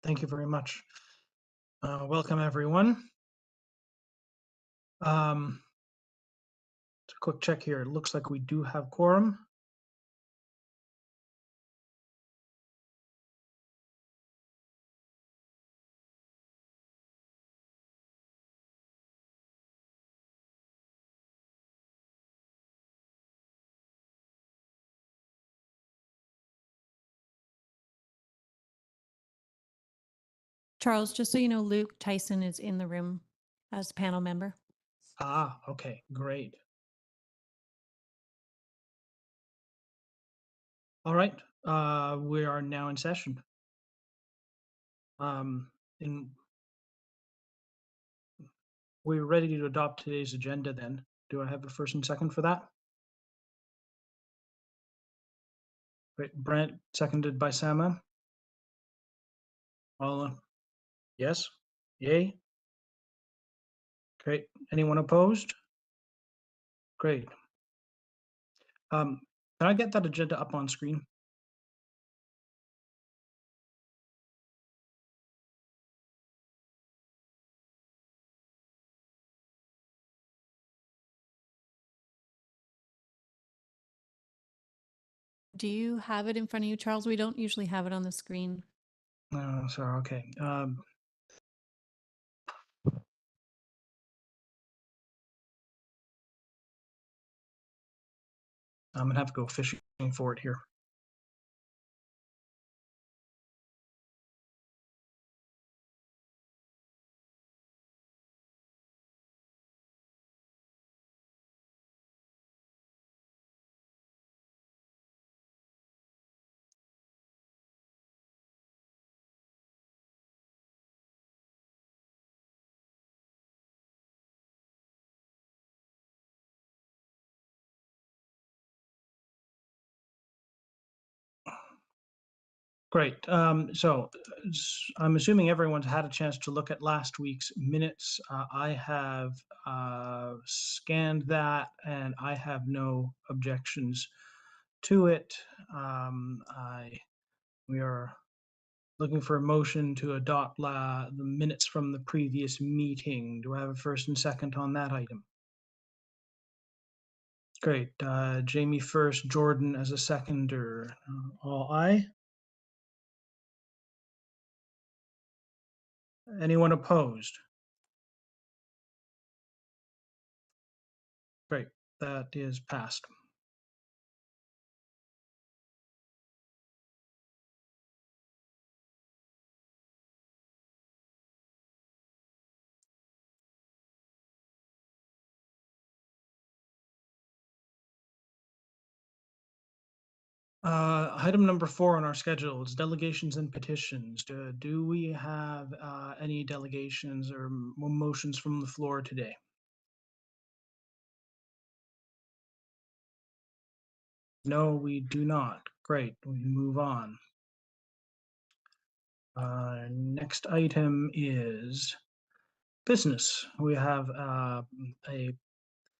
Thank you very much. Welcome, everyone. Just a quick check here. It looks like we do have quorum. Charles, just so you know, Luke Tyson is in the room as a panel member. Ah, okay, great. All right, we are now in session. And we're ready to adopt today's agenda then. Do I have a first and second for that? Great. Brent, seconded by Sama. All, yes? Yay? Great. Anyone opposed? Great. Can I get that agenda up on screen? Do you have it in front of you, Charles? We don't usually have it on the screen. No, sorry, okay. I'm gonna have to go fishing for it here. Great. So I'm assuming everyone's had a chance to look at last week's minutes. I have scanned that and I have no objections to it. We are looking for a motion to adopt the minutes from the previous meeting. Do I have a first and second on that item? Great. Jamie first, Jordan as a seconder. All aye. Anyone opposed? Great, that is passed. Item number 4 on our schedule is delegations and petitions. Do we have any delegations or motions from the floor today? No, we do not. Great, we move on. Next item is business. We have a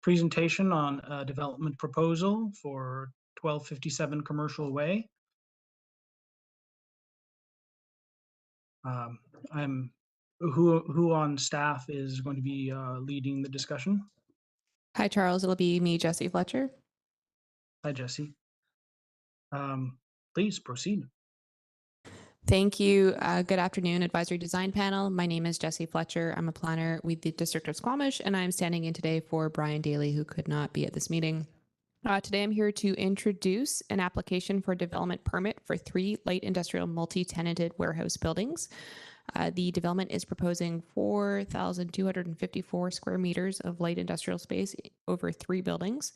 presentation on a development proposal for 1257 Commercial Way. Who on staff is going to be leading the discussion? Hi, Charles. It'll be me, Jesse Fletcher. Hi, Jesse. Please proceed. Thank you. Good afternoon, Advisory Design Panel. My name is Jesse Fletcher. I'm a planner with the District of Squamish, and I'm standing in today for Brian Daly, who could not be at this meeting. Today, I'm here to introduce an application for development permit for 3 light industrial multi-tenanted warehouse buildings. The development is proposing 4,254 square meters of light industrial space over 3 buildings.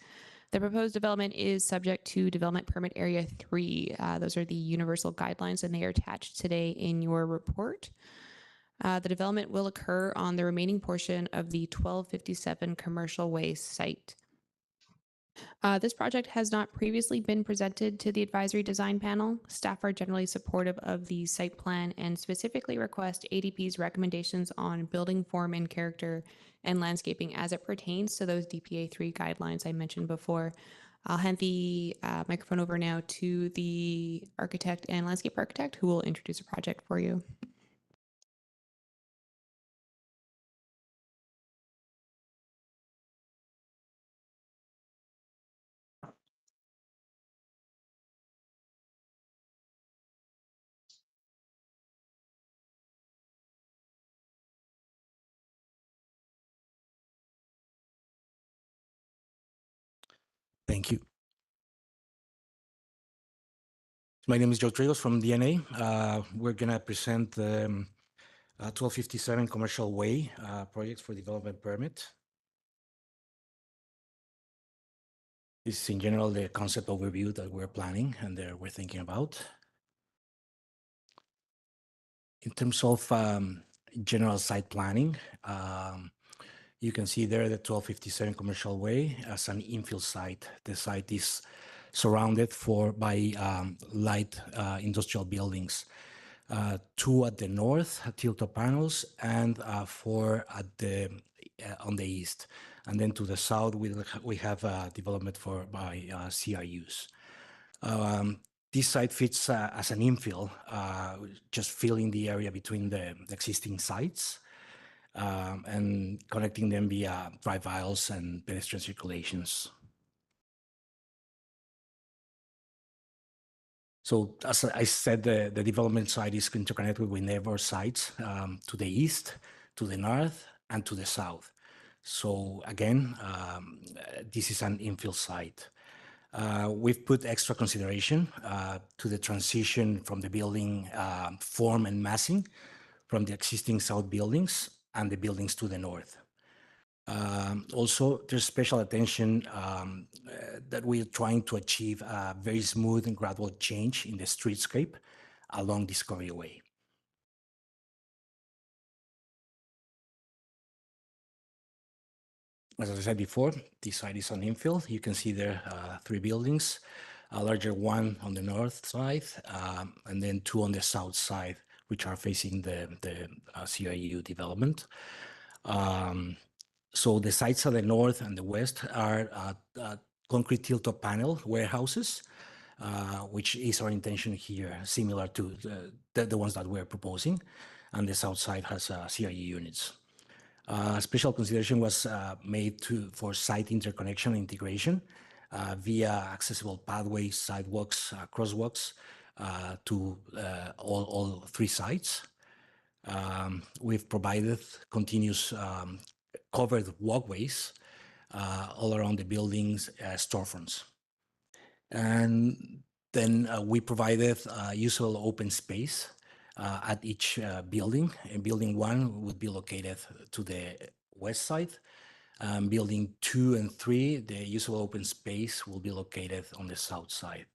The proposed development is subject to development permit area 3. Those are the universal guidelines, and they are attached today in your report. The development will occur on the remaining portion of the 1257 Commercial Way site. This project has not previously been presented to the advisory design panel. Staff are generally supportive of the site plan and specifically request ADP's recommendations on building form and character and landscaping as it pertains to those DPA 3 guidelines I mentioned before. I'll hand the microphone over now to the architect and landscape architect who will introduce a project for you. Thank you. My name is Joe Trigos from DNA. We're going to present the 1257 Commercial Way project for development permit. This is in general the concept overview that we're planning and that we're thinking about. In terms of general site planning, you can see there the 1257 Commercial Way as an infill site. The site is surrounded by light industrial buildings. 2 at the north, tilt-up panels, and 4 on the east. And then to the south, we have development by CRUs. This site fits as an infill, just filling the area between the existing sites and connecting them via drive aisles and pedestrian circulations. So as I said, the development site is interconnected with neighbor sites to the east, to the north, and to the south. So again, this is an infill site. We've put extra consideration to the transition from the building form and massing from the existing south buildings and the buildings to the north. Also, there's special attention that we're trying to achieve a very smooth and gradual change in the streetscape along Discovery Way. As I said before, this site is on infill. You can see there 3 buildings, a larger one on the north side, and then 2 on the south side, which are facing the CRU development. So the sites at the north and the west are concrete tilt-up panel warehouses, which is our intention here, similar to the ones that we're proposing. And the south side has CRU units. Special consideration was made for site interconnection and integration via accessible pathways, sidewalks, crosswalks to all 3 sites. We've provided continuous covered walkways all around the building's storefronts. And then we provided usable open space at each building. And building 1 would be located to the west side. Building 2 and 3, the usable open space will be located on the south side.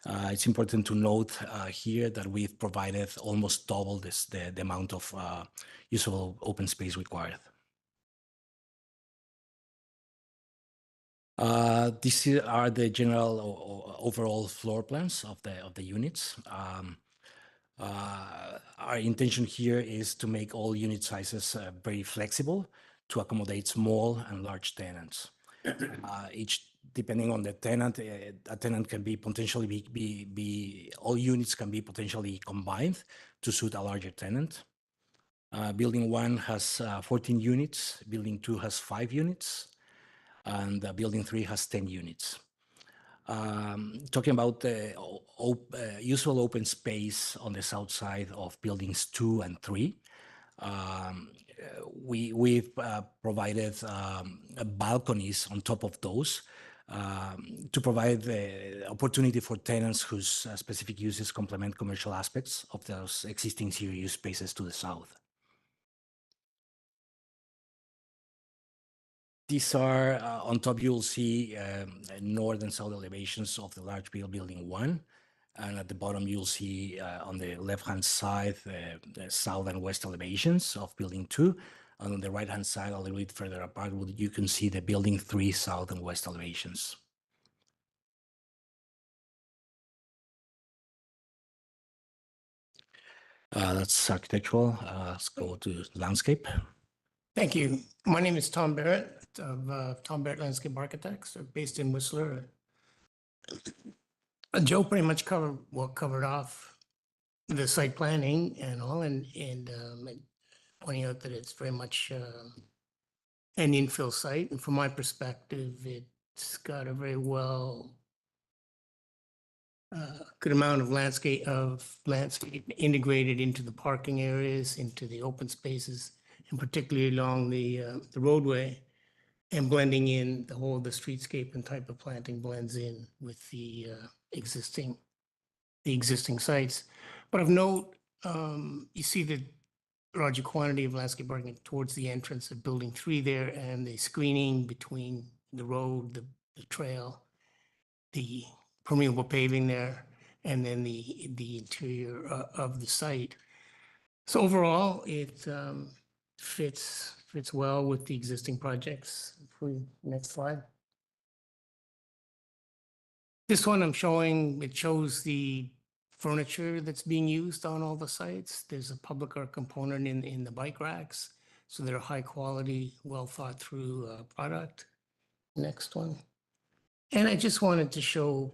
It's important to note here that we've provided almost double the amount of usable open space required. These are the general overall floor plans of the units. Our intention here is to make all unit sizes very flexible to accommodate small and large tenants. Depending on the tenant, a tenant can be potentially all units can be potentially combined to suit a larger tenant. Building 1 has 14 units, building 2 has 5 units, and building 3 has 10 units. Talking about the usable open space on the south side of buildings 2 and 3, we've provided balconies on top of those to provide the opportunity for tenants whose specific uses complement commercial aspects of those existing CRU spaces to the south. These are, on top you'll see north and south elevations of the large building 1. And at the bottom you'll see on the left-hand side the south and west elevations of building 2. And on the right-hand side, a little bit further apart, you can see the building 3 south and west elevations. That's architectural. Let's go to landscape. Thank you. My name is Tom Barrett of Tom Barrett Landscape Architects, based in Whistler. Joe pretty much covered off the site planning and all, and pointing out that it's very much an infill site. And from my perspective, it's got a very good amount of landscape integrated into the parking areas, into the open spaces, and particularly along the roadway. and blending in the streetscape and type of planting blends in with the existing sites. But of note, you see the larger quantity of landscape parking towards the entrance of Building 3 there, and the screening between the road, the trail, the permeable paving there, and then the interior of the site. So overall, it fits well with the existing projects. Next slide. This one I'm showing, it shows the furniture that's being used on all the sites. There's a public art component in the bike racks. So they're high quality, well thought through product. Next one. And I just wanted to show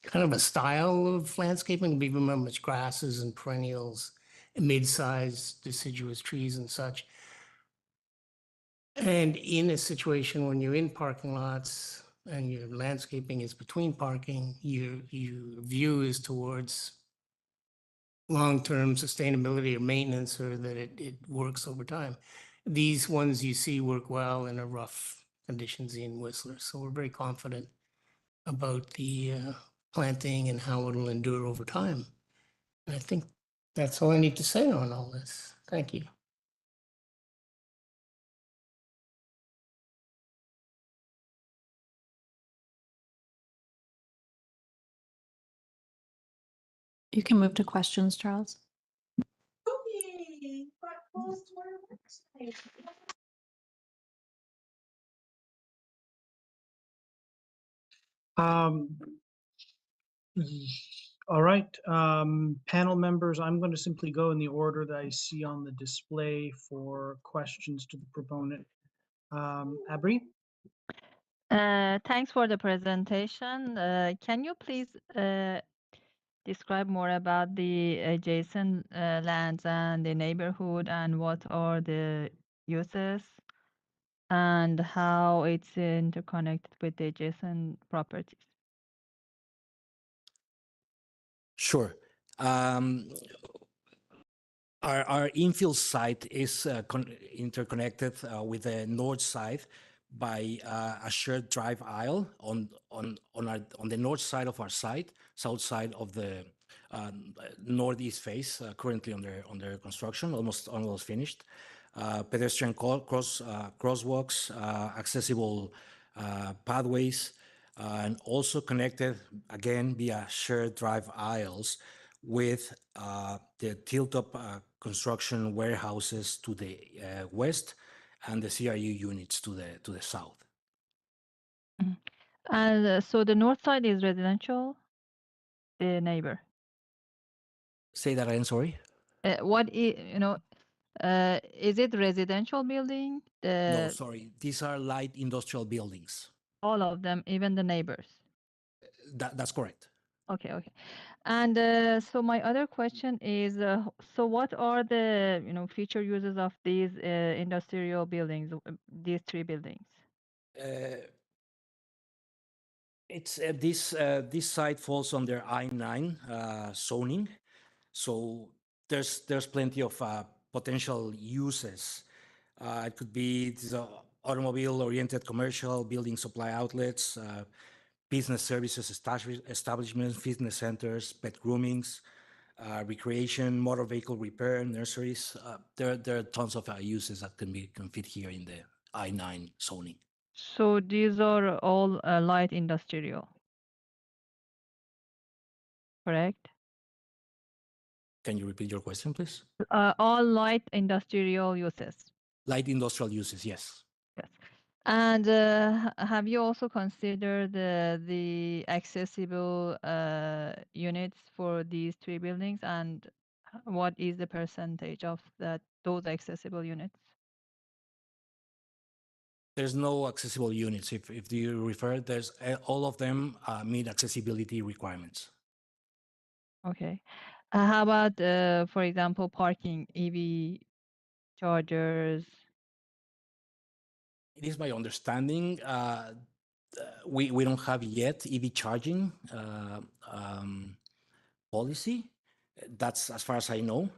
kind of a style of landscaping. We remember much grasses and perennials, and mid-sized deciduous trees and such. And in a situation when you're in parking lots and your landscaping is between parking, your view is towards long-term sustainability or maintenance, or that it works over time. These ones you see work well in a rough conditions in Whistler. So we're very confident about the planting and how it'll endure over time. And I think that's all I need to say on all this. Thank you. You can move to questions, Charles. All right, panel members, I'm going to simply go in the order that I see on the display for questions to the proponent. Abri? Thanks for the presentation. Can you please describe more about the adjacent lands and the neighborhood, and what are the uses and how it's interconnected with the adjacent properties? Sure. Our infill site is interconnected with the north side by a shared drive aisle on the north side of our site, south side of the northeast face, currently under construction, almost finished. Pedestrian crosswalks, accessible pathways, and also connected again via shared drive aisles with the tilt-up construction warehouses to the west and the CRU units to the south. And so the north side is residential, the neighbor. Say that again, sorry? What is, is it residential building? No, sorry. These are light industrial buildings. All of them, even the neighbors. That's correct. Okay. And so my other question is, so what are the future uses of these industrial buildings, these three buildings? It's this site falls under I-9 zoning, so there's plenty of potential uses. It could be automobile-oriented commercial building supply outlets, business services establishments, fitness centers, pet groomings, recreation, motor vehicle repair, nurseries. There are tons of uses that can fit here in the I-9 zoning. So these are all light industrial, correct? Can you repeat your question, please? All light industrial uses. Light industrial uses, yes. Yes. And have you also considered the accessible units for these three buildings, and what is the percentage of those accessible units? There's no accessible units. If you refer, there's all of them meet accessibility requirements. Okay. How about, for example, parking, EV chargers? It is my understanding we don't have yet EV charging policy. That's as far as I know.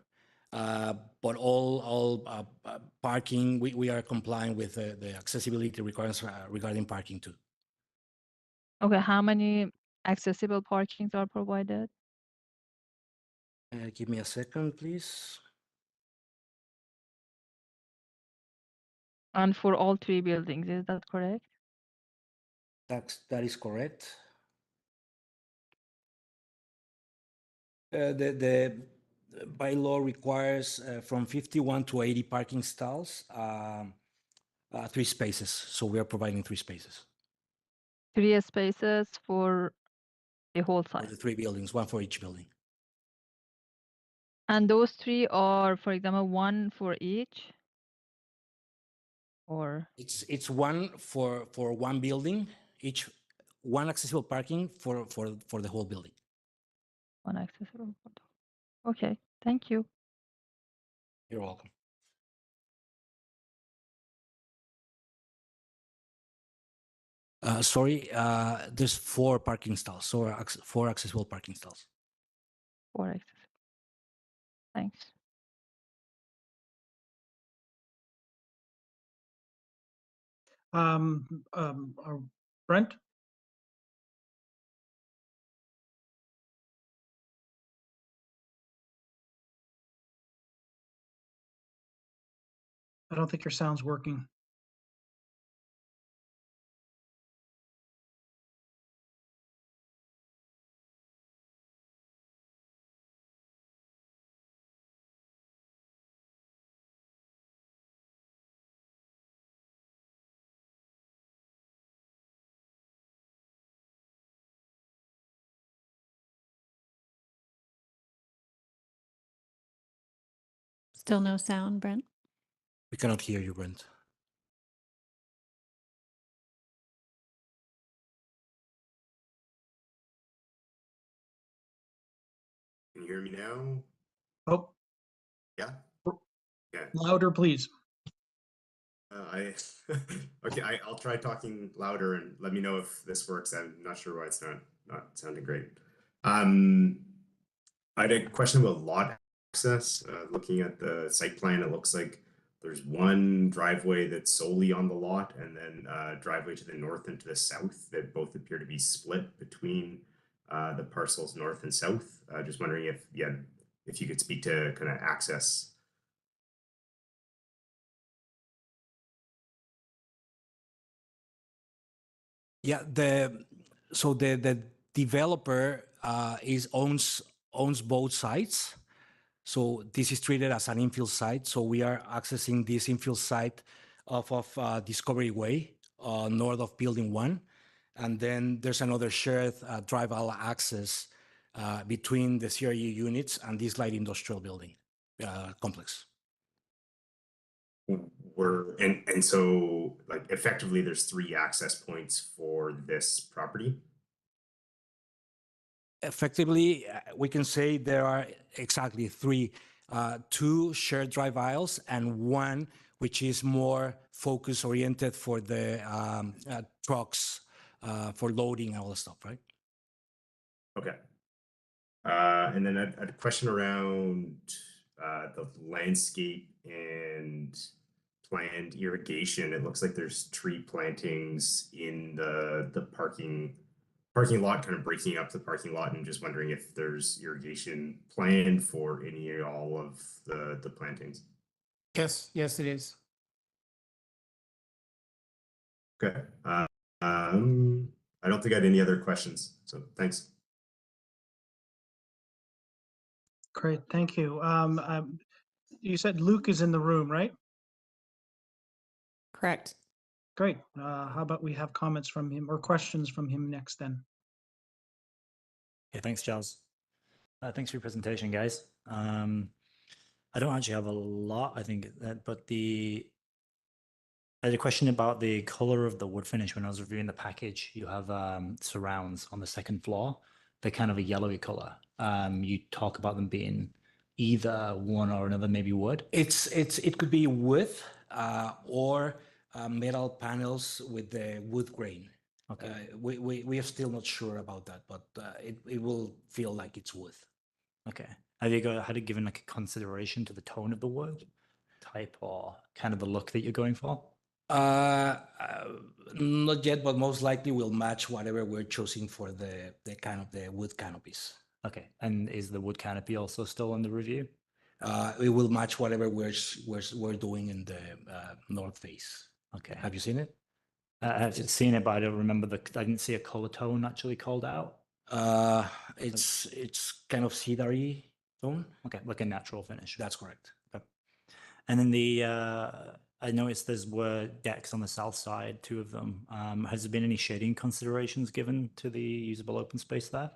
But all parking, we are complying with the accessibility requirements regarding parking too. Okay, how many accessible parkings are provided? Give me a second, please. And for all three buildings, is that correct? That is correct. The bylaw requires from 51 to 80 parking stalls, 3 spaces. So we are providing 3 spaces 3 spaces for the whole for site. the 3 buildings, 1 for each building. And those 3 are, for example, 1 for each? Or It's 1 for 1 building, each 1 accessible parking for the whole building. 1 accessible? Okay, thank you. You're welcome. Sorry, there's 4 parking stalls, so 4 accessible parking stalls. 4 accessible. Thanks. Brent? I don't think your sound's working. Still no sound, Brent? We cannot hear you, Brent. Can you hear me now? Oh, Yeah. Yeah. louder, please. I'll try talking louder and let me know if this works. I'm not sure why it's not sounding great. I had a question about lot access. Looking at the site plan, it looks like there's one driveway that's solely on the lot, and then driveway to the north and to the south that both appear to be split between the parcels north and south. Just wondering if you could speak to kind of access. Yeah, the developer owns both sites. So this is treated as an infill site. So we are accessing this infill site off of Discovery Way, north of Building 1. And then there's another shared drive aisle access between the CRU units and this light industrial building complex. And so like effectively there's 3 access points for this property. Effectively, we can say there are exactly 3, 2 shared drive aisles and 1 which is more focus oriented for the trucks for loading and all the stuff, right? Okay. And then a question around the landscape and planned irrigation. It looks like there's tree plantings in the parking lot, kind of breaking up the parking lot, and just wondering if there's irrigation planned for any or all of the plantings. Yes, it is. Okay. I don't think I had any other questions, so thanks. Great, thank you. You said Luke is in the room, right? Correct. Great. How about we have comments from him or questions from him next then? Yeah, thanks, Charles. Thanks for your presentation, guys. I don't actually have a lot, I think, but I had a question about the color of the wood finish. When I was reviewing the package, you have surrounds on the second floor. They're kind of a yellowy color. You talk about them being either one or another, maybe wood. It could be wood or metal panels with the wood grain. Okay. We are still not sure about that, but it will feel like it's wood. Okay. Have you had it given like a consideration to the tone of the wood type or kind of the look that you're going for? Not yet, but most likely we'll match whatever we're choosing for the kind of the wood canopies. Okay. And is the wood canopy also still under review? It will match whatever we're doing in the north face. Okay. Have you seen it? I've seen it, but I don't remember I didn't see a color tone actually called out. It's kind of cedar-y tone. Okay, like a natural finish. That's correct. Okay. And then I noticed were decks on the south side, 2 of them. Has there been any shading considerations given to the usable open space there?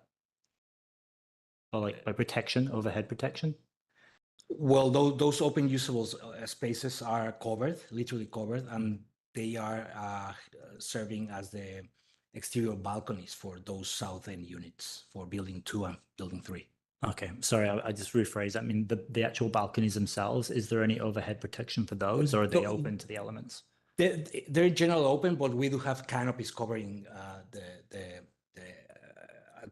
Or like by protection, overhead protection? Well, those open usable spaces are covered, literally covered, and they are serving as the exterior balconies for those south end units for building 2 and building 3. Okay, sorry, I just rephrased. I mean, the actual balconies themselves, is there any overhead protection for those, or are they open to the elements? They're in general open, but we do have canopies covering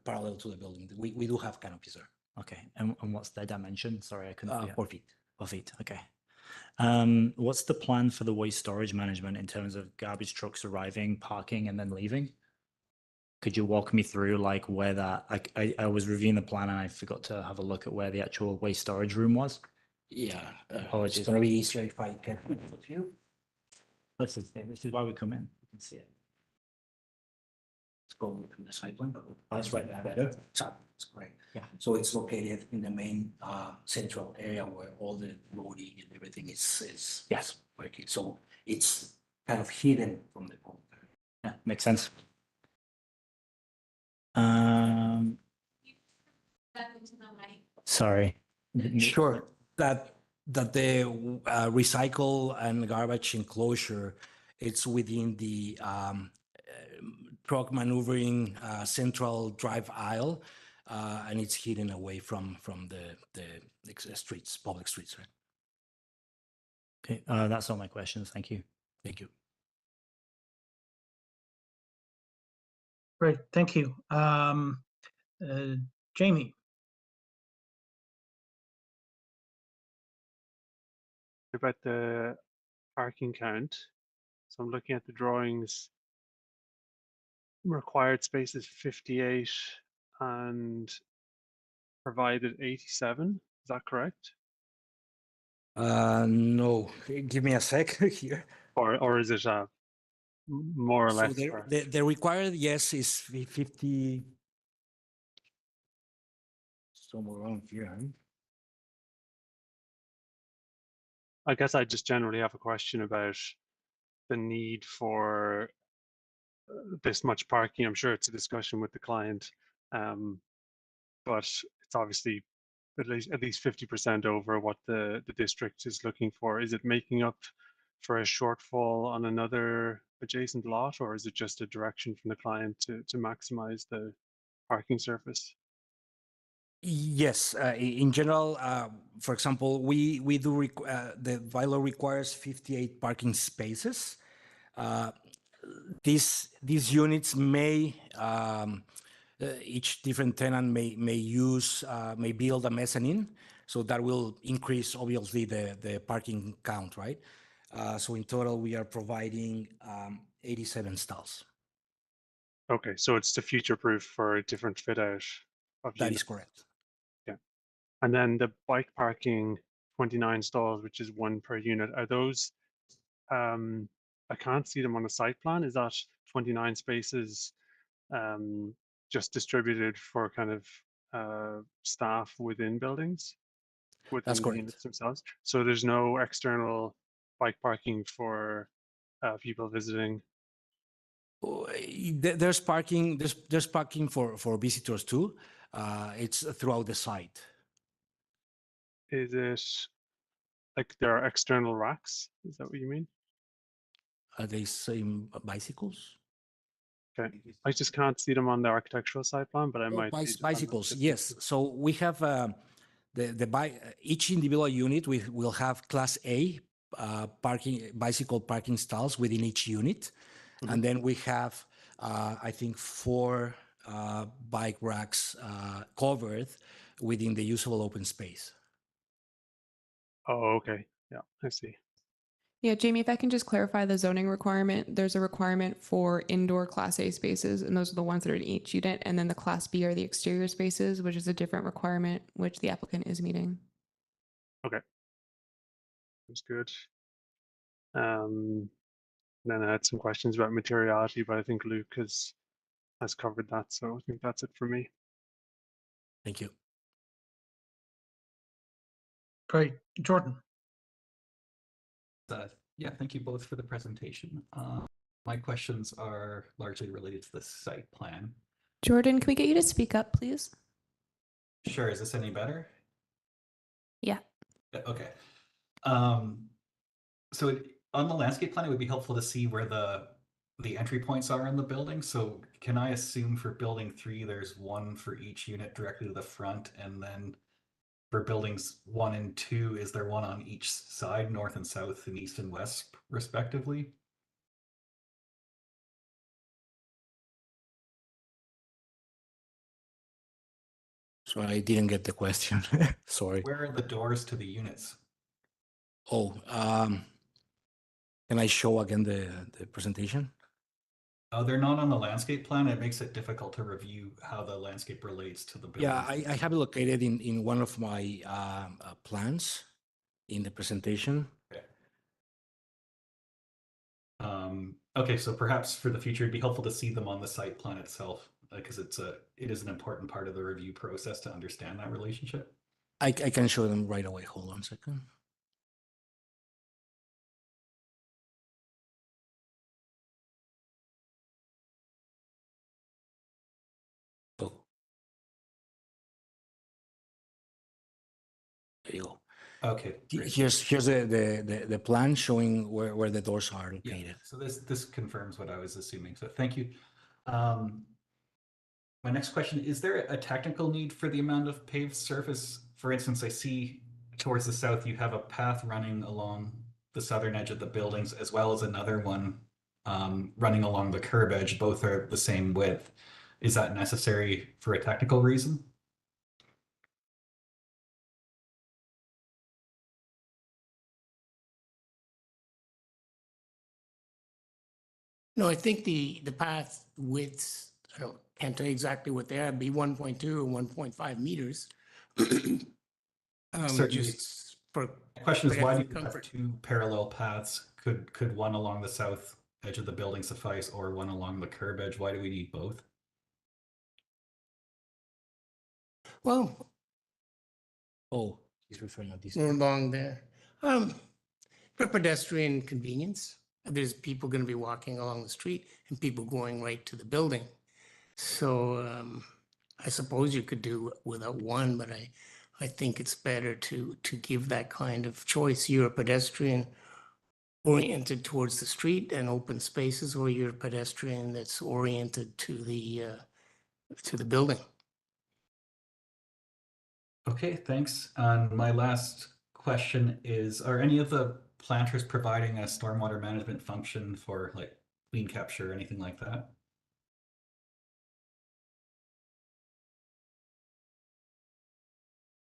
parallel to the building. We do have canopies there. Okay, and what's their dimension? Sorry, I couldn't. 4 feet. 4 feet. Okay. What's the plan for the waste storage management in terms of garbage trucks arriving, parking, and then leaving? Could you walk me through like where that? I was reviewing the plan and I forgot to have a look at where the actual waste storage room was. Yeah. Apologies. It's going to be easier if I can put you. This is why we come in. You can see it. Let's go to the side plan. That's right better. That's correct. Yeah. So it's located in the main central area where all the loading and everything is Yes. working. So it's kind of hidden from the pole. Yeah, makes sense. Sorry. Sure. That the recycle and garbage enclosure, it's within the truck maneuvering central drive aisle, and it's hidden away from the streets, public streets. Right? Okay, that's all my questions. Thank you. Thank you. Great, thank you. Jamie. About the parking count. So I'm looking at the drawings. Required space is 58 and provided 87. Is that correct? No, give me a sec here. Or is it more or less? So the required, yes, is 50, somewhere around here. Huh? I guess I just generally have a question about the need for this much parking. I'm sure it's a discussion with the client, but it's obviously at least 50% over what the district is looking for. Is it making up for a shortfall on another adjacent lot, or is it just a direction from the client to maximize the parking surface? Yes, in general, for example, we do the bylaw requires 58 parking spaces. These units may each different tenant may build a mezzanine, so that will increase obviously the parking count, right? So in total, we are providing 87 stalls. Okay, so it's to future-proof for a different fit out of That units. is correct. Yeah, and then the bike parking, 29 stalls, which is 1 per unit. Are those? I can't see them on the site plan. Is that 29 spaces just distributed for kind of staff within buildings, within That's the correct. units themselves? So there's no external bike parking for people visiting? There's parking. There's parking for visitors too. It's throughout the site. Is it like there are external racks? Is that what you mean? Are they same bicycles? Okay, I just can't see them on the architectural site plan, but I might be just on the bicycles. system. Yes. So we have each individual unit. We will have Class A bicycle parking stalls within each unit, and then we have I think 4 bike racks covered within the usable open space. Oh, okay. Yeah, I see. Yeah, Jamie, if I can just clarify the zoning requirement, there's a requirement for indoor Class A spaces, and those are the ones that are in each unit. And then the Class B are the exterior spaces, which is a different requirement, which the applicant is meeting. Okay. That's good. Then I had some questions about materiality, but I think Luke has covered that. So I think that's it for me. Thank you. Great. Jordan. Yeah, thank you both for the presentation. My questions are largely related to the site plan. Jordan, can we get you to speak up, please? Sure, is this any better? Yeah. Okay. On the landscape plan, it would be helpful to see where the entry points are in the building. So can I assume for building 3, there's one for each unit directly to the front, and then for buildings 1 and 2, is there one on each side, north and south and east and west, respectively? So I didn't get the question. Sorry. Where are the doors to the units? Oh, can I show again the presentation? They're not on the landscape plan. It makes it difficult to review how the landscape relates to the building. Yeah, I have it located in one of my plans in the presentation. Okay. Okay, so perhaps for the future, it'd be helpful to see them on the site plan itself, because it is an important part of the review process to understand that relationship. I can show them right away. Hold on a second. Oh. There you go. Okay. Great. Here's the plan showing where the doors are located. Yeah, so this confirms what I was assuming. So thank you. My next question, is there a technical need for the amount of paved surface? For instance, I see towards the south, you have a path running along the southern edge of the buildings, as well as another one running along the curb edge. Both are the same width. Is that necessary for a technical reason? No, I think the path widths, can't tell you exactly what they are, be 1.2 or 1.5 meters. Certainly. Just for The question is, why do you have comfort. 2 parallel paths? Could one along the south edge of the building suffice, or one along the curb edge? Why do we need both? Well, Oh, he's referring to this. we're along there. For pedestrian convenience, there's people going to be walking along the street and people going right to the building. So I suppose you could do without one, but I think it's better to give that kind of choice. You're a pedestrian oriented towards the street and open spaces, or you're a pedestrian that's oriented to the building. Okay, thanks. And my last question is, are any of the planters providing a stormwater management function for like clean capture or anything like that?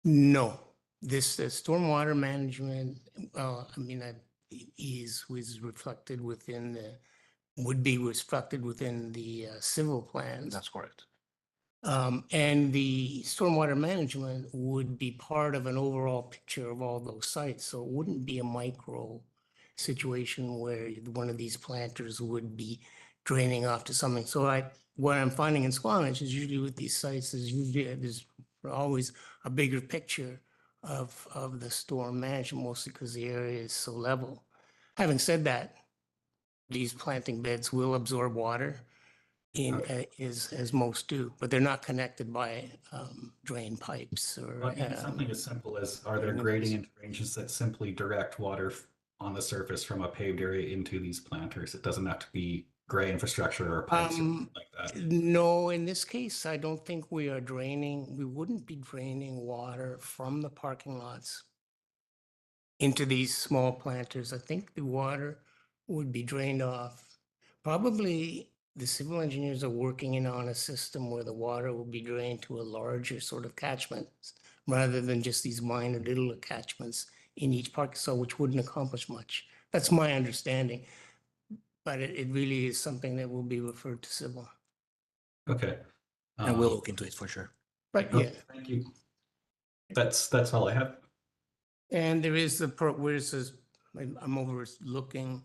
No, this stormwater management, I mean, was reflected within would be reflected within the civil plans. That's correct. And the stormwater management would be part of an overall picture of all those sites. So it wouldn't be a micro situation where one of these planters would be draining off to something. So what I'm finding in Squamish is usually with these sites is usually there's always a bigger picture of the storm management, mostly because the area is so level. Having said that, these planting beds will absorb water as most do, but they're not connected by drain pipes or. Well, I mean, something as simple as, are there gradient ranges that simply direct water on the surface from a paved area into these planters? It doesn't have to be gray infrastructure or pipes or something like that. No, in this case, I don't think we wouldn't be draining water from the parking lots into these small planters. I think the water would be drained off. Probably the civil engineers are working on a system where the water will be drained to a larger sort of catchment rather than just these minor little attachments in each parking cell, which wouldn't accomplish much. That's my understanding. But it really is something that will be referred to civil. Okay. And we'll look into it for sure. But Okay, yeah, thank you. That's all I have. and there is the part where it says, I'm overlooking,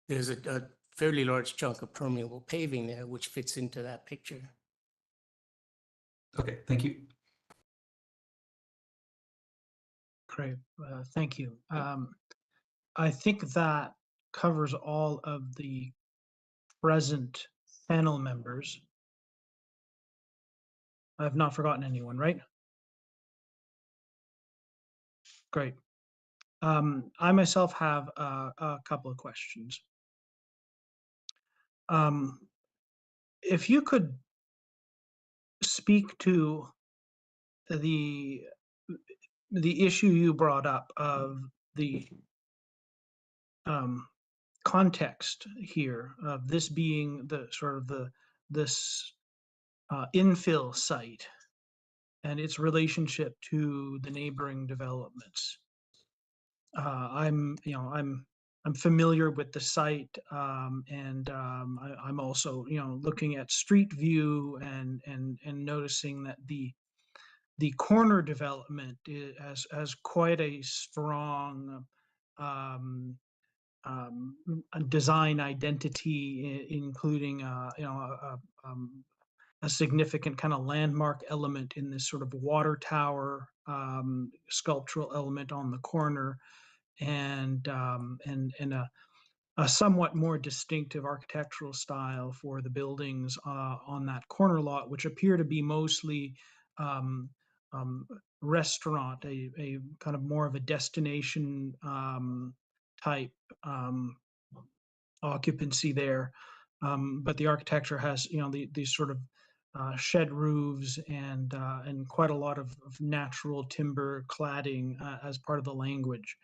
there's a fairly large chunk of permeable paving there, which fits into that picture. Okay, thank you. Great, thank you. I think that covers all of the present panel members. I've not forgotten anyone, right? Great. I myself have a couple of questions. If you could speak to the issue you brought up of the context here of this being the sort of this infill site and its relationship to the neighboring developments. I'm familiar with the site, and I'm also looking at street view and noticing that the corner development has quite a strong a design identity, including a significant kind of landmark element in this sort of water tower sculptural element on the corner, and a somewhat more distinctive architectural style for the buildings on that corner lot, which appear to be mostly restaurant, a kind of more of a destination type occupancy there. But the architecture has, these sort of shed roofs and quite a lot of natural timber cladding as part of the language.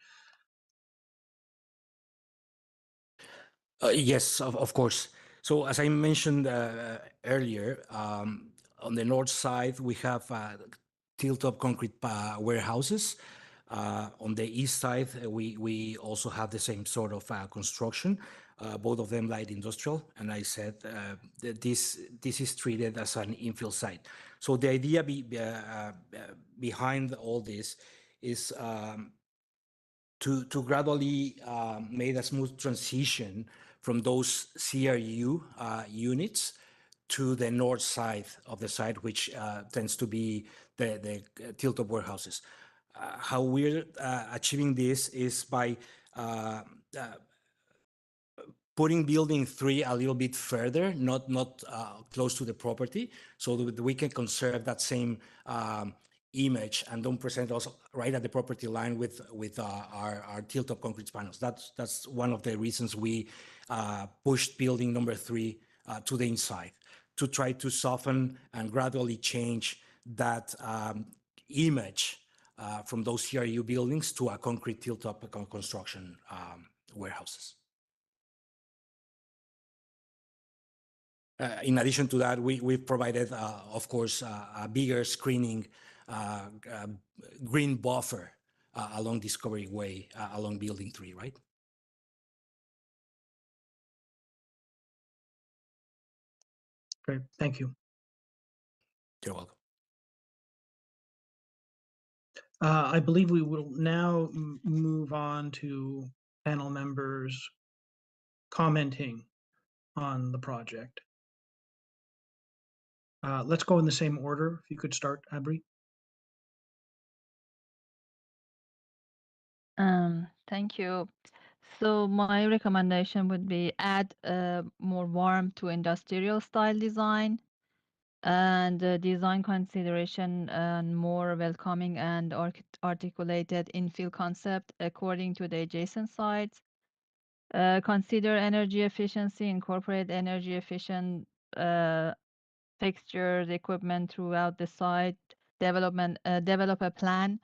Yes, of course. So as I mentioned earlier, on the north side, we have tilt-up concrete warehouses. On the east side, we also have the same sort of construction, both of them light industrial. And I said that this is treated as an infill site. So the idea behind all this is to gradually make a smooth transition from those CRU units to the north side of the site, which tends to be the tilt-up warehouses. How we're achieving this is by putting building 3 a little bit further, not close to the property, so that we can conserve that same image and don't present us right at the property line with our tilt-up concrete panels. That's one of the reasons we pushed building number 3 to the inside, to try to soften and gradually change that image from those CRU buildings to a concrete tilt-up construction warehouses. In addition to that, we've provided, of course, a bigger screening green buffer along Discovery Way, along Building 3, right? Great, thank you. You're welcome. I believe we will now move on to panel members commenting on the project. Let's go in the same order. If you could start, Abri. Thank you. So my recommendation would be add more warmth to industrial style design, and design consideration and more welcoming and articulated infill concept according to the adjacent sites. Consider energy efficiency, incorporate energy efficient fixtures, equipment throughout the site, develop a plan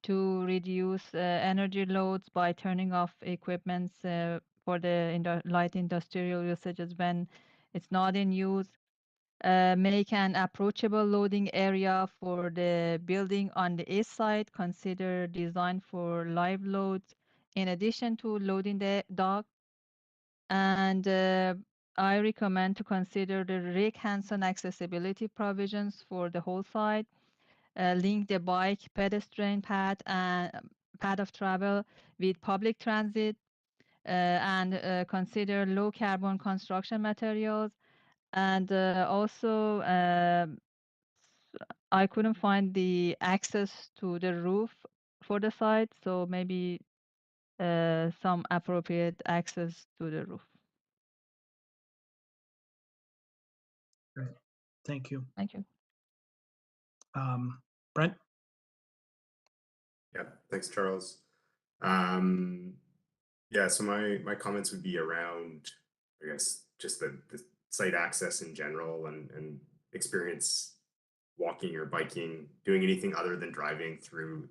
to reduce energy loads by turning off equipments for the light industrial usages when it's not in use. Make an approachable loading area for the building on the east side. Consider design for live loads in addition to loading the dock. And I recommend to consider the Rick Hansen accessibility provisions for the whole site. Link the bike pedestrian path and path of travel with public transit, and consider low carbon construction materials. And also, I couldn't find the access to the roof for the site, so maybe some appropriate access to the roof. Great. Thank you. Thank you. Brent? Yeah, thanks, Charles. Yeah, so my comments would be around, I guess, just the site access in general and experience walking or biking, doing anything other than driving through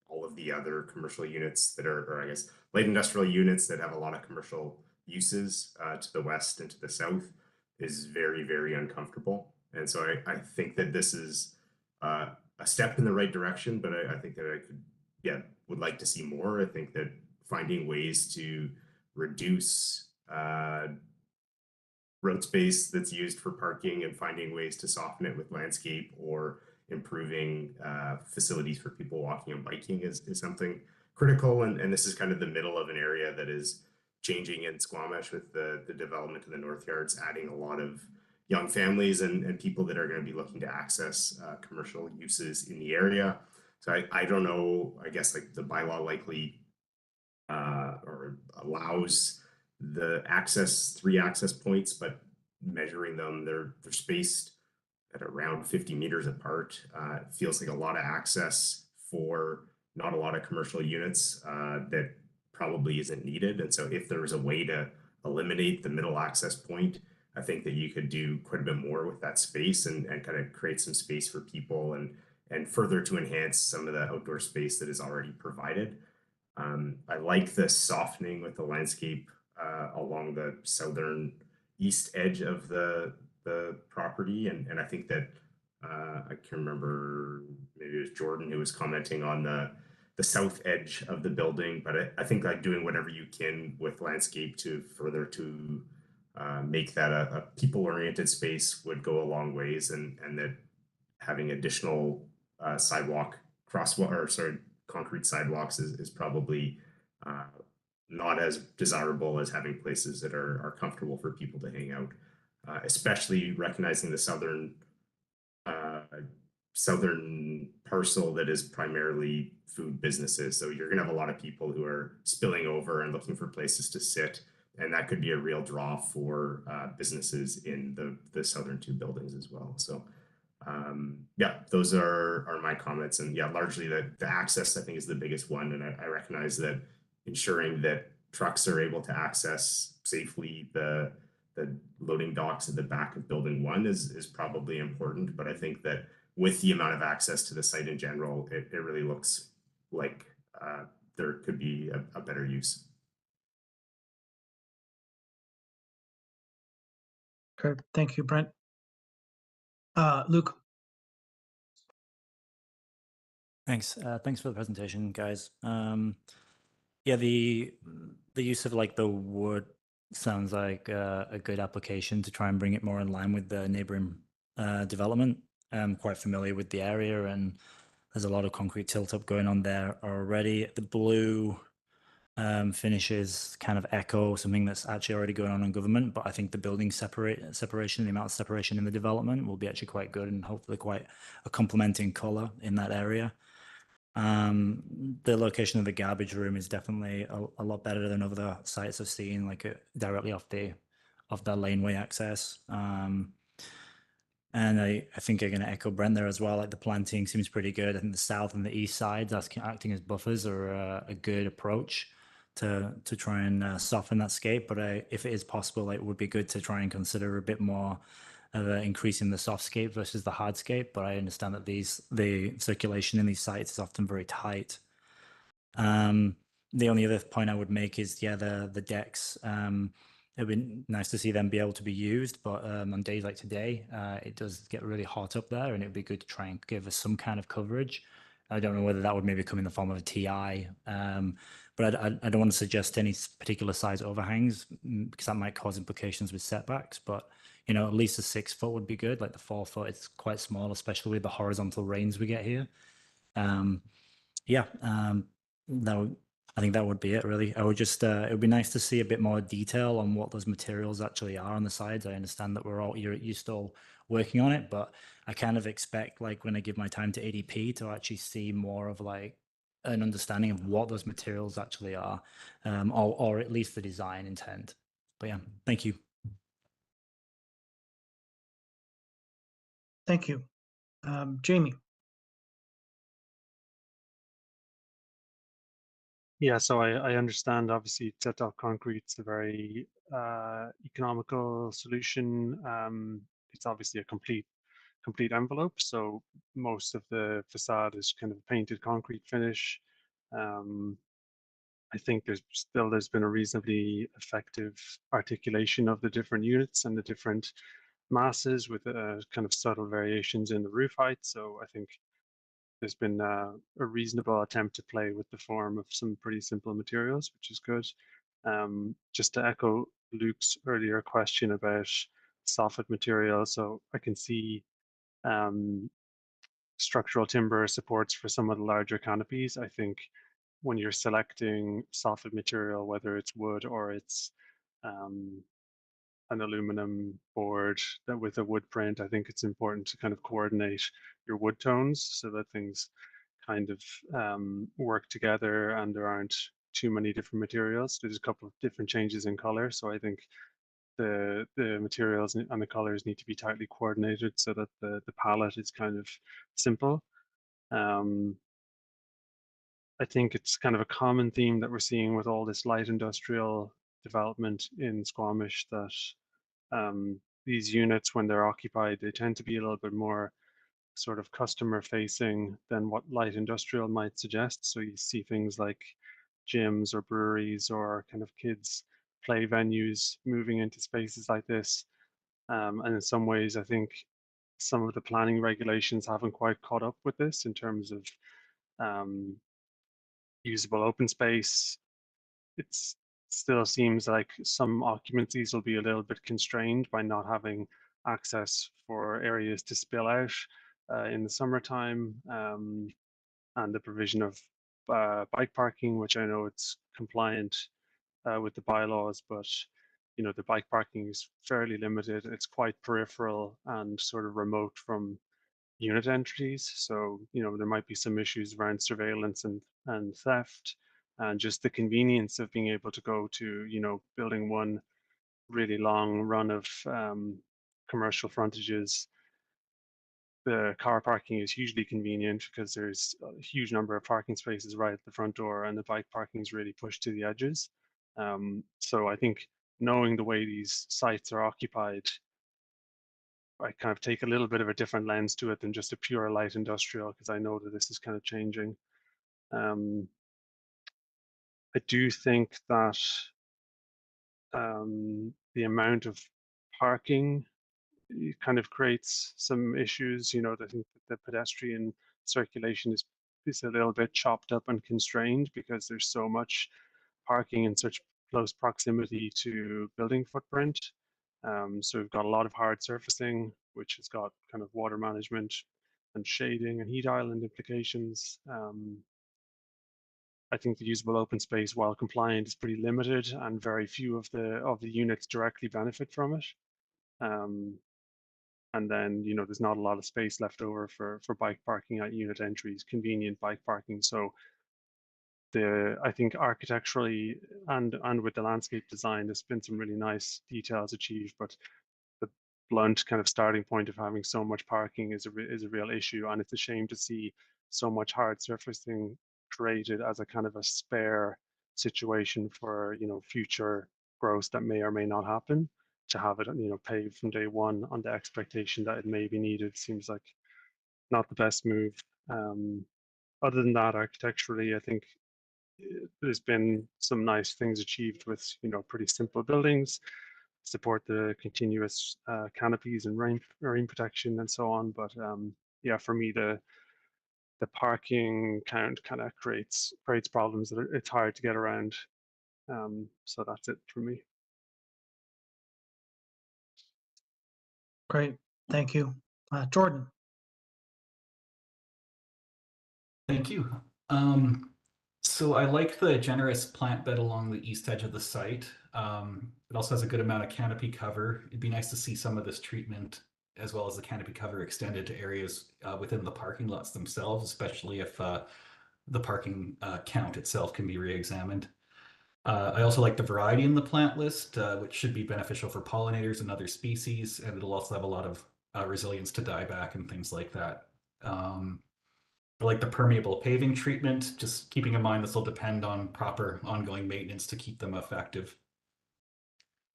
all of the other commercial units that are, or I guess, light industrial units that have a lot of commercial uses to the west and to the south is very, very uncomfortable. And so I think that this is a step in the right direction, but I think that I could, yeah, would like to see more. I think that finding ways to reduce road space that's used for parking and finding ways to soften it with landscape or improving facilities for people walking and biking is something critical. And this is kind of the middle of an area that is changing in Squamish with the development of the North Yards, adding a lot of young families and people that are going to be looking to access commercial uses in the area. So I don't know, I guess like the bylaw likely or allows the access, 3 access points, but measuring them, they're spaced at around 50 meters apart. It feels like a lot of access for not a lot of commercial units that probably isn't needed. And so if there was a way to eliminate the middle access point, I think that you could do quite a bit more with that space and kind of create some space for people and further to enhance some of the outdoor space that is already provided. I like the softening with the landscape along the southern east edge of the property, and I think that I can remember maybe it was Jordan who was commenting on the south edge of the building, but I think like doing whatever you can with landscape to further to make that a people-oriented space would go a long ways, and that having additional sidewalk crosswalk or sorry concrete sidewalks is probably not as desirable as having places that are comfortable for people to hang out, especially recognizing the southern parcel that is primarily food businesses. So you're gonna have a lot of people who are spilling over and looking for places to sit, and that could be a real draw for businesses in the southern 2 buildings as well. So yeah, those are my comments, and yeah, largely the access I think is the biggest one, and I recognize that ensuring that trucks are able to access safely the loading docks at the back of building 1 is probably important, but I think that with the amount of access to the site in general, it really looks like there could be a better use. Okay, thank you, Brent. Luke? Thanks. Thanks for the presentation, guys. Yeah, the use of like the wood sounds like a good application to try and bring it more in line with the neighboring development. I'm quite familiar with the area, and there's a lot of concrete tilt up going on there already. The blue finishes kind of echo something that's actually already going on in government, but I think the building separation, the amount of separation in the development will be actually quite good and hopefully quite a complementing color in that area. The location of the garbage room is definitely a lot better than other sites I've seen, like directly off the laneway access. And I think I'm going to echo Brent there as well. Like the planting seems pretty good. I think the south and the east sides acting as buffers are a good approach to try and soften that scape. But if it is possible, it would be good to try and consider a bit more of increasing the soft scape versus the hard scape. But I understand that the circulation in these sites is often very tight. The only other point I would make is, yeah, the decks. it'd be nice to see them be able to be used, but on days like today, it does get really hot up there, and it'd be good to try and give us some kind of coverage. I don't know whether that would maybe come in the form of a TI, but I don't want to suggest any particular size overhangs because that might cause implications with setbacks. But you know, at least a 6 foot would be good. Like the 4 foot, it's quite small, especially with the horizontal rains we get here. Yeah, I think that would be it, really. I would just, it would be nice to see a bit more detail on what those materials actually are on the sides. I understand that you're still working on it, but I kind of expect, like, when I give my time to ADP to actually see more of like an understanding of what those materials actually are, or at least the design intent. But yeah, thank you. Thank you. Jamie. Yeah, so I understand, obviously, set off concrete's a very economical solution. It's obviously a complete envelope, so most of the facade is kind of painted concrete finish. I think there's been a reasonably effective articulation of the different units and the different masses with kind of subtle variations in the roof height. So I think there's been a reasonable attempt to play with the form of some pretty simple materials, which is good. Just to echo Luke's earlier question about soffit material, so I can see structural timber supports for some of the larger canopies. I think when you're selecting soffit material, whether it's wood or it's an aluminum board that with a wood print, I think it's important to kind of coordinate your wood tones so that things kind of work together and there aren't too many different materials. There's a couple of different changes in color, so I think the materials and the colors need to be tightly coordinated so that the palette is kind of simple. I think it's kind of a common theme that we're seeing with all this light industrial development in Squamish that these units, when they're occupied, they tend to be a little bit more sort of customer facing than what light industrial might suggest. So you see things like gyms or breweries or kind of kids play venues moving into spaces like this. And in some ways, I think some of the planning regulations haven't quite caught up with this in terms of usable open space. It still seems like some occupancies will be a little bit constrained by not having access for areas to spill out in the summertime, and the provision of bike parking, which I know it's compliant with the bylaws, but you know, the bike parking is fairly limited. It's quite peripheral and sort of remote from unit entries. So, you know, there might be some issues around surveillance and theft, and just the convenience of being able to go to, you know, building one really long run of commercial frontages. The car parking is hugely convenient because there's a huge number of parking spaces right at the front door, and the bike parking is really pushed to the edges. So I think knowing the way these sites are occupied, I kind of take a little bit of a different lens to it than just a pure light industrial, because I know that this is kind of changing. I do think that the amount of parking kind of creates some issues. You know, I think that the pedestrian circulation is a little bit chopped up and constrained because there's so much parking in such close proximity to building footprint. So we've got a lot of hard surfacing, which has got kind of water management and shading and heat island implications. I think the usable open space, while compliant, is pretty limited, and very few of the units directly benefit from it. And then, you know, there's not a lot of space left over for bike parking at unit entries, convenient bike parking. So I think architecturally and with the landscape design, there's been some really nice details achieved, but the blunt kind of starting point of having so much parking is a real issue, and it's a shame to see so much hard surfacing created as a kind of a spare situation for, you know, future growth that may or may not happen. To have it, you know, paved from day one on the expectation that it may be needed seems like not the best move. Other than that, architecturally, I think there's been some nice things achieved with, pretty simple buildings, support the continuous canopies and rain protection and so on. But yeah, for me, the parking count kind of creates problems that it's hard to get around. So that's it for me. Great, thank you. Jordan. Thank you. So I like the generous plant bed along the east edge of the site. It also has a good amount of canopy cover. It'd be nice to see some of this treatment as well as the canopy cover extended to areas within the parking lots themselves, especially if the parking count itself can be re-examined. I also like the variety in the plant list, which should be beneficial for pollinators and other species, and it'll also have a lot of resilience to dieback and things like that. I like the permeable paving treatment, just keeping in mind this will depend on proper ongoing maintenance to keep them effective.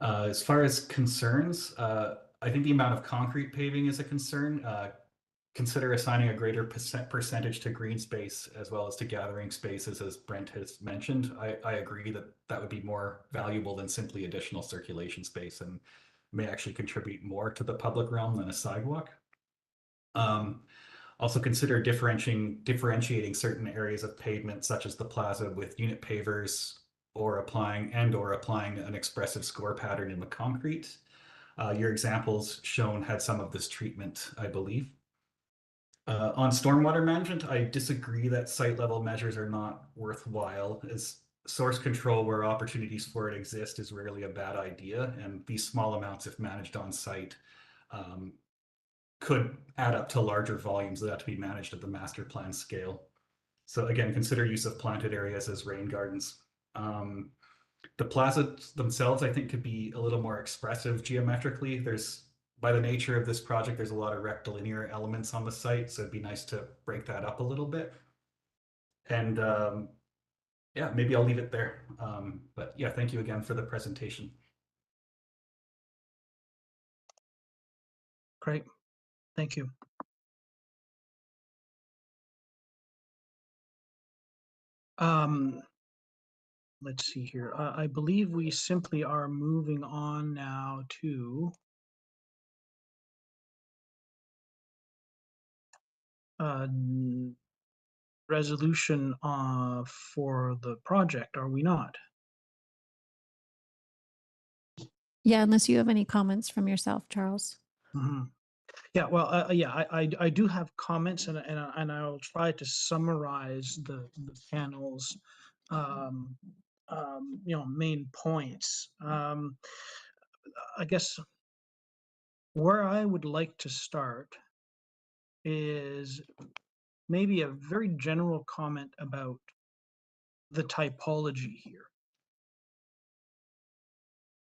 As far as concerns, I think the amount of concrete paving is a concern. Consider assigning a greater percentage to green space as well as to gathering spaces, as Brent has mentioned. I agree that that would be more valuable than simply additional circulation space and may actually contribute more to the public realm than a sidewalk. Also consider differentiating certain areas of pavement, such as the plaza, with unit pavers or applying an expressive score pattern in the concrete. Your examples shown had some of this treatment, I believe. On stormwater management, I disagree that site level measures are not worthwhile, as source control where opportunities for it exist is rarely a bad idea, and these small amounts, if managed on site, could add up to larger volumes that have to be managed at the master plan scale. So again, consider use of planted areas as rain gardens. The plazas themselves, I think, could be a little more expressive geometrically. By the nature of this project, there's a lot of rectilinear elements on the site, so it'd be nice to break that up a little bit. And yeah, maybe I'll leave it there. But yeah, thank you again for the presentation. Great, thank you. Let's see here. I believe we simply are moving on now to resolution for the project, are we not? Yeah, unless you have any comments from yourself, Charles. Mm-hmm. Yeah, well, yeah, I do have comments, and I'll try to summarize the panel's main points. I guess where I would like to start is maybe a very general comment about the typology here.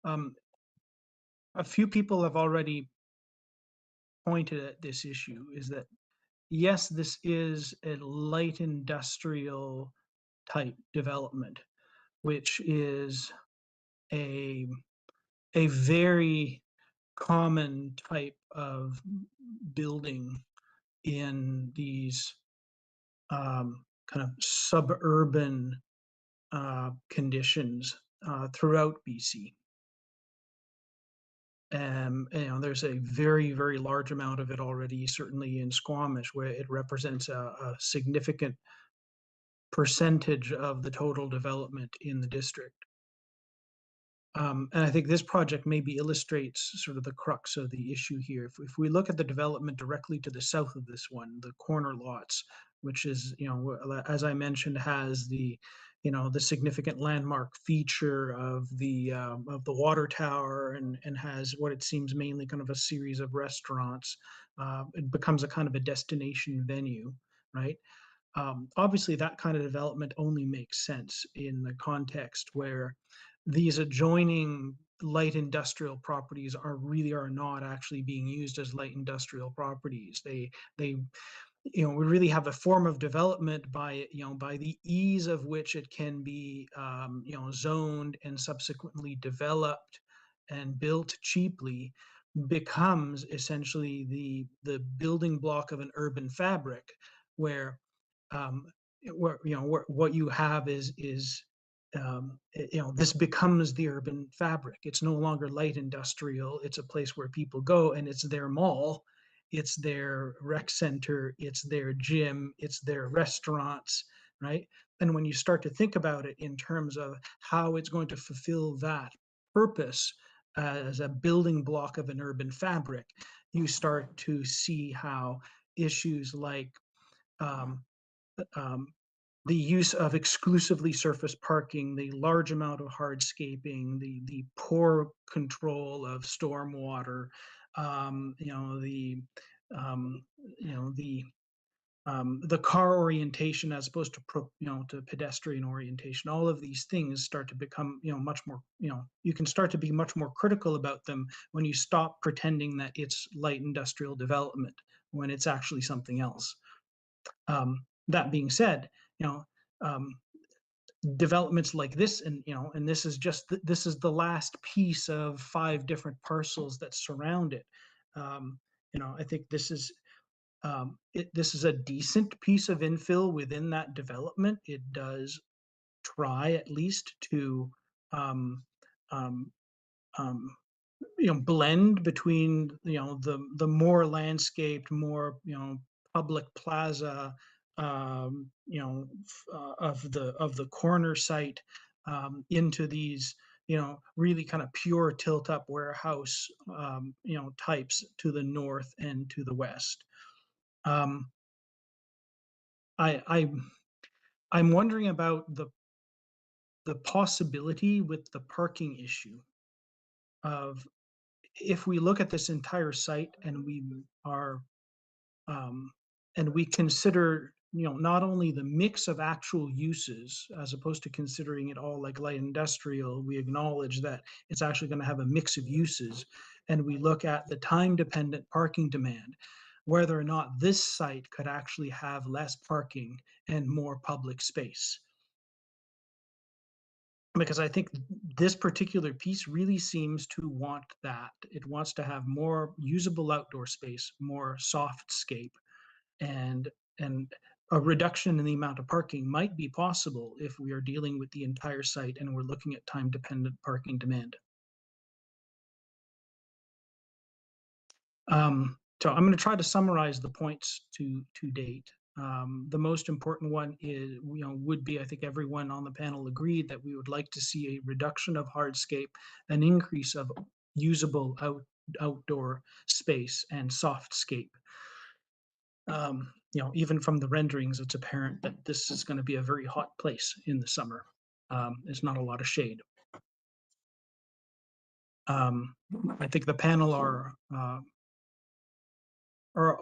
A few people have already pointed at this issue, is that yes, this is a light industrial type development, which is a very common type of building in these kind of suburban conditions throughout BC. There's a very, very large amount of it already, certainly in Squamish, where it represents a significant percentage of the total development in the district. And I think this project maybe illustrates sort of the crux of the issue here. If we look at the development directly to the south of this one, the corner lots, which is, as I mentioned, has the significant landmark feature of the water tower, and has what it seems mainly kind of a series of restaurants. It becomes a kind of a destination venue, right? Obviously, that kind of development only makes sense in the context where these adjoining light industrial properties are not actually being used as light industrial properties. They we really have a form of development by the ease of which it can be zoned and subsequently developed and built cheaply, becomes essentially the building block of an urban fabric where what you have is this becomes the urban fabric. It's no longer light industrial. It's a place where people go, and it's their mall, it's their rec center, it's their gym, it's their restaurants, right? And when you start to think about it in terms of how it's going to fulfill that purpose as a building block of an urban fabric, you start to see how issues like the use of exclusively surface parking, the large amount of hardscaping, the poor control of stormwater, the car orientation as opposed to to pedestrian orientation. All of these things start to become much more you can start to be much more critical about them when you stop pretending that it's light industrial development when it's actually something else. That being said, developments like this, and this is just this is the last piece of 5 different parcels that surround it. I think this is this is a decent piece of infill within that development. It does try at least to blend between the more landscaped, more public plaza of the corner site into these really kind of pure tilt up warehouse types to the north and to the west. I'm wondering about the possibility with the parking issue of, if we look at this entire site and we are and we consider not only the mix of actual uses as opposed to considering it all like light industrial, we acknowledge that it's actually going to have a mix of uses, and we look at the time dependent parking demand, whether or not this site could actually have less parking and more public space. Because I think this particular piece really seems to want that. It wants to have more usable outdoor space, more softscape, and a reduction in the amount of parking might be possible if we are dealing with the entire site and we're looking at time-dependent parking demand. So I'm going to try to summarize the points to date. The most important one is, would be, I think everyone on the panel agreed that we would like to see a reduction of hardscape, an increase of usable outdoor space and softscape. Even from the renderings, it's apparent that this is going to be a very hot place in the summer. There's not a lot of shade. I think the panel are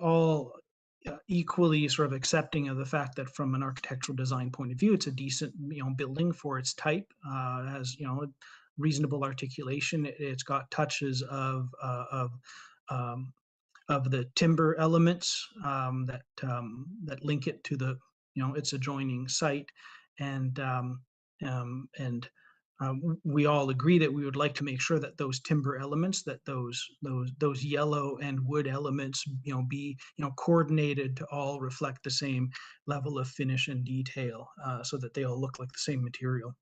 all equally sort of accepting of the fact that from an architectural design point of view, it's a decent building for its type. Has reasonable articulation. It's got touches of the timber elements that link it to the its adjoining site, and we all agree that we would like to make sure that those timber elements, that those yellow and wood elements, be coordinated to all reflect the same level of finish and detail, so that they all look like the same material.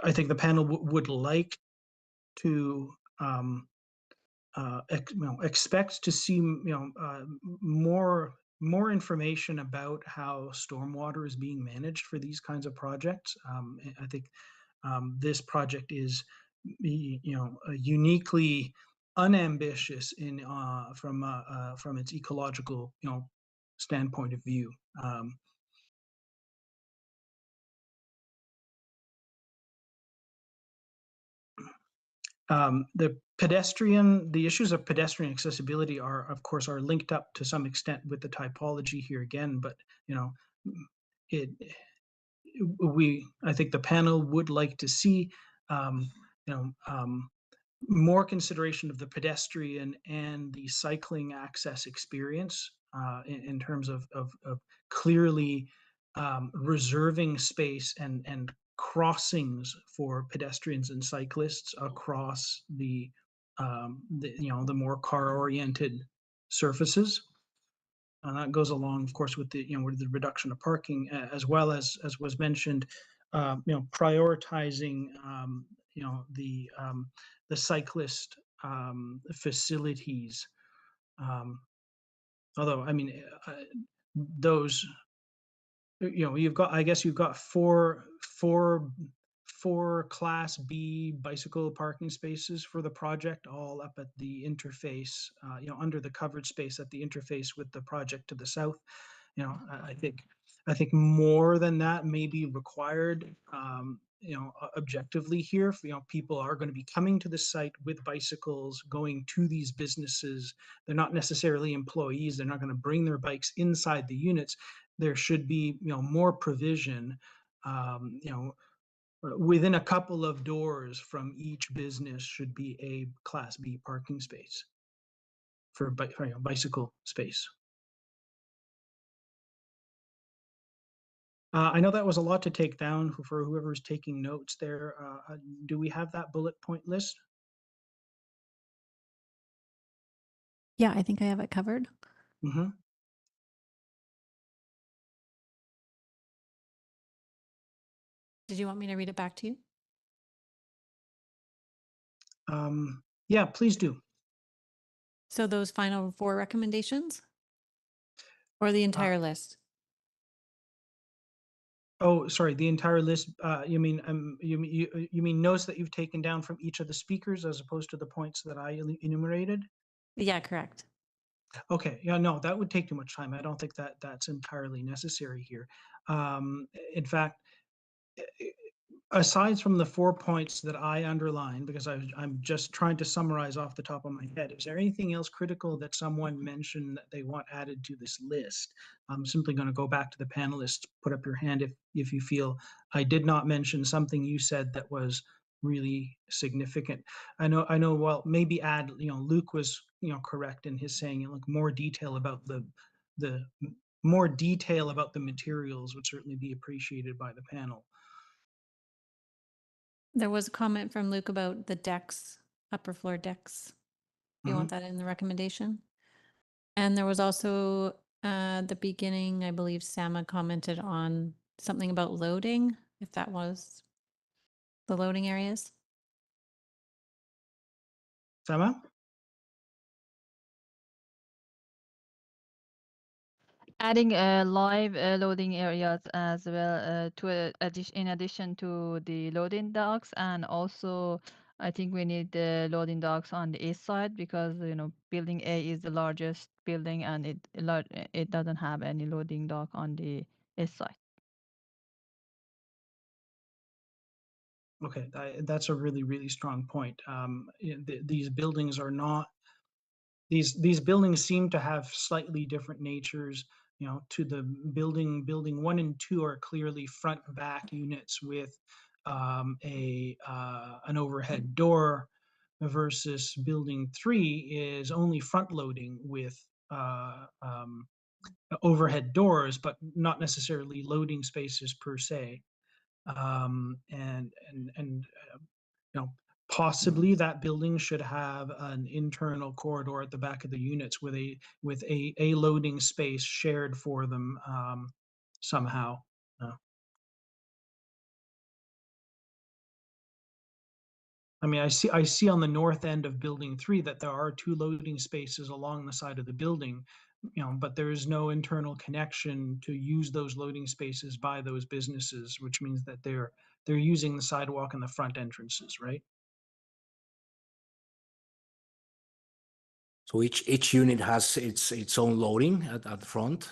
I think the panel would like to expect to see more information about how stormwater is being managed for these kinds of projects. I think this project is uniquely unambitious in from its ecological standpoint of view. The issues of pedestrian accessibility are, of course, linked up to some extent with the typology here again, but I think the panel would like to see more consideration of the pedestrian and the cycling access experience in terms of clearly reserving space and crossings for pedestrians and cyclists across the the more car-oriented surfaces. That goes along, of course, with with the reduction of parking, as well as was mentioned, prioritizing, the cyclist facilities. Although, I mean, those, I guess you've got four Class B bicycle parking spaces for the project, all up at the interface, under the covered space at the interface with the project to the south. I think more than that may be required, objectively here. People are going to be coming to the site with bicycles, going to these businesses. They're not necessarily employees. They're not going to bring their bikes inside the units. There should be, more provision, within a couple of doors from each business should be a Class B parking space for bicycle space. I know that was a lot to take down for whoever's taking notes there. Do we have that bullet point list? Yeah, I think I have it covered. Mm-hmm. Did you want me to read it back to you? Yeah, please do. So those final 4 recommendations? Or the entire list? Oh, sorry, the entire list. You mean notes that you've taken down from each of the speakers as opposed to the points that I enumerated? Yeah, correct. Okay, yeah, no, that would take too much time. I don't think that that's entirely necessary here. In fact, aside from the 4 points that I underlined, because I'm just trying to summarize off the top of my head, is there anything else critical that someone mentioned that they want added to this list? I'm simply going to go back to the panelists. Put up your hand if you feel I did not mention something you said that was really significant. I know. Well, maybe add. Luke was correct in his saying, look, more detail about the more detail about the materials would certainly be appreciated by the panel. There was a comment from Luke about the decks, upper floor decks. You want that in the recommendation? And there was also the beginning, I believe Sama commented on something about loading, if that was the loading areas. Sama? Adding live loading areas as well in addition to the loading docks, and also I think we need the loading docks on the east side because building A is the largest building and it doesn't have any loading dock on the east side. Okay, that's a really, really strong point. These buildings are not, these buildings seem to have slightly different natures. To the building 1 and 2 are clearly front and back units with an overhead door, versus building 3 is only front loading with overhead doors, but not necessarily loading spaces per se. Possibly that building should have an internal corridor at the back of the units with a loading space shared for them somehow. I mean, I see on the north end of building 3 that there are 2 loading spaces along the side of the building, but there is no internal connection to use those loading spaces by those businesses, which means that they're using the sidewalk and the front entrances, right? So each unit has its own loading at the front.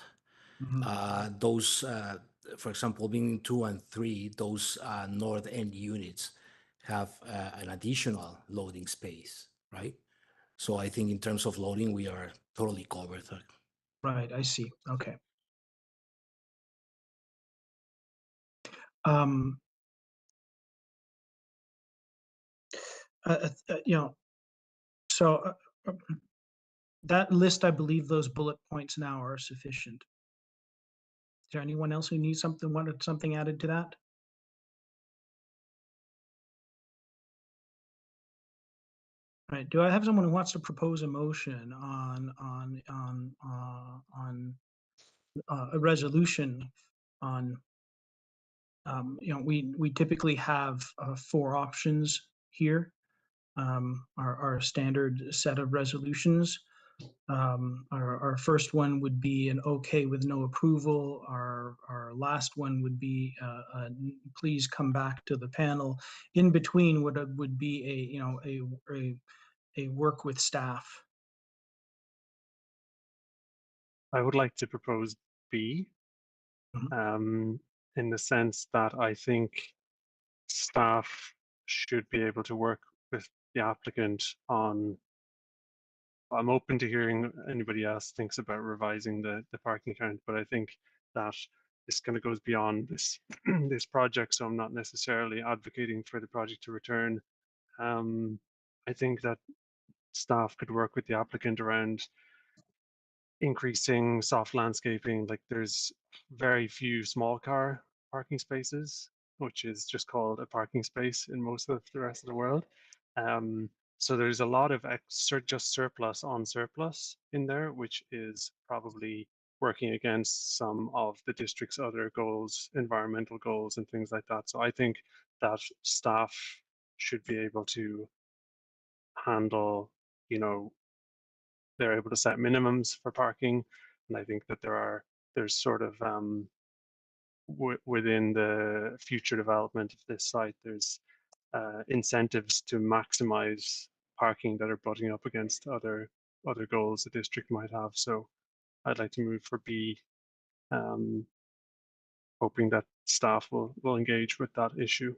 Those, for example, building 2 and 3, those north end units have an additional loading space, right? So I think in terms of loading, we are totally covered. Right, I see. Okay. So that list, I believe those bullet points now are sufficient. Is there anyone else who needs wanted something added to that? Right. Do I have someone who wants to propose a motion on a resolution on, we typically have 4 options here. Our standard set of resolutions. Our first one would be an okay with no approval. Our last one would be please come back to the panel. In between would be a work with staff. I would like to propose B, in the sense that I think staff should be able to work with the applicant on. I'm open to hearing anybody else thinks about revising the parking count, but I think that this kind of goes beyond this this project, so I'm not necessarily advocating for the project to return. I think that staff could work with the applicant around increasing soft landscaping. Like there's very few small car parking spaces, which is just called a parking space in most of the rest of the world. So there's a lot of just surplus on surplus in there, which is probably working against some of the district's other goals, environmental goals and things like that. So I think that staff should be able to handle, they're able to set minimums for parking. And I think that there's sort of within the future development of this site, there's incentives to maximize parking that are butting up against other goals the district might have. So I'd like to move for B, hoping that staff will engage with that issue.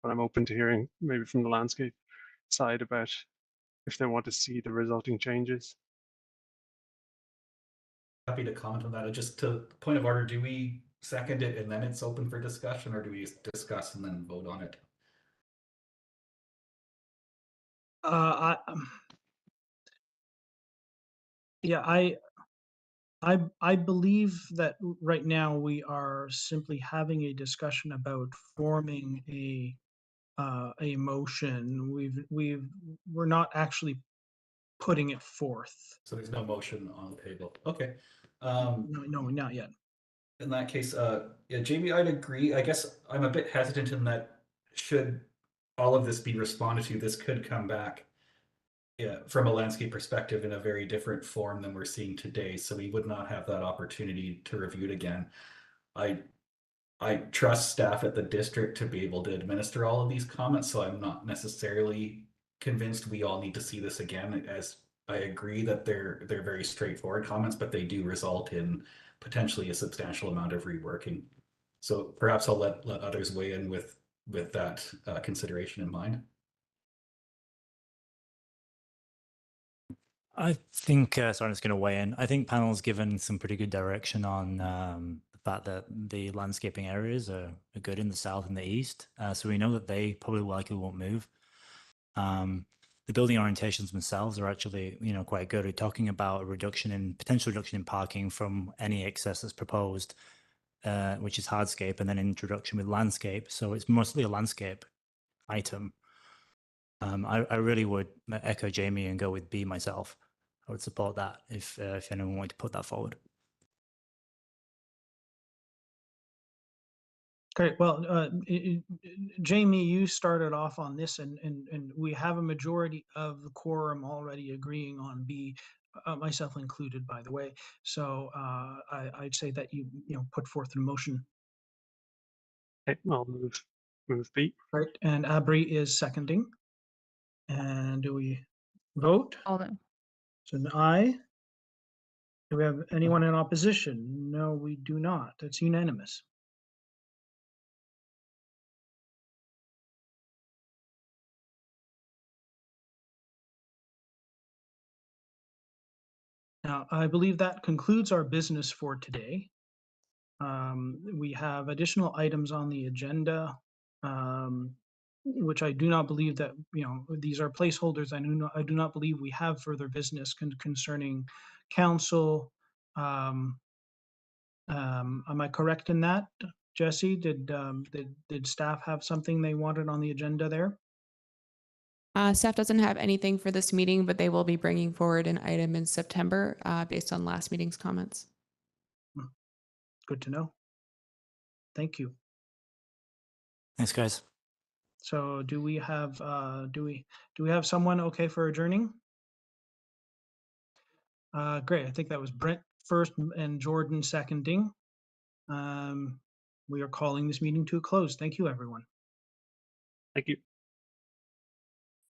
But I'm open to hearing maybe from the landscape side about if they want to see the resulting changes. Happy to comment on that. Just to point of order, do we second it and then it's open for discussion, or do we discuss and then vote on it? I believe that right now we are simply having a discussion about forming a motion. We're not actually putting it forth. So there's no motion on the table. Okay. No, not yet. In that case, yeah, Jamie, I'd agree. I guess I'm a bit hesitant in that should all of this be responded to, this could come back from a landscape perspective in a very different form than we're seeing today. So we would not have that opportunity to review it again. I trust staff at the district to be able to administer all of these comments, so I'm not necessarily convinced we all need to see this again, as I agree that they're very straightforward comments, but they do result in potentially a substantial amount of reworking. So perhaps I'll let others weigh in with that consideration in mind. I think, sorry, I'm just going to weigh in. I think panel's given some pretty good direction on the fact that the landscaping areas are good in the south and the east. So we know that they probably likely won't move. The building orientations themselves are actually, quite good. We're talking about a potential reduction in parking from any excess that's proposed, which is hardscape, and then introduction with landscape. So it's mostly a landscape item. I really would echo Jamie and go with B myself. I would support that if anyone wanted to put that forward. Great. Well, Jamie, you started off on this, and we have a majority of the quorum already agreeing on B, myself included, by the way. So I'd say that you put forth a motion. Okay, I'll move B. Right, and Abri is seconding. And do we vote? So an aye. Do we have anyone in opposition? No, we do not. That's unanimous. Now, I believe that concludes our business for today. We have additional items on the agenda, which I do not believe that, these are placeholders. I do not believe we have further business concerning council. Am I correct in that, Jesse? Did staff have something they wanted on the agenda there? Staff doesn't have anything for this meeting, but they will be bringing forward an item in September based on last meeting's comments. Good to know. Thank you. Thanks, guys. So do we have someone okay for adjourning? Great. I think that was Brent first and Jordan seconding. We are calling this meeting to a close. Thank you, everyone. Thank you.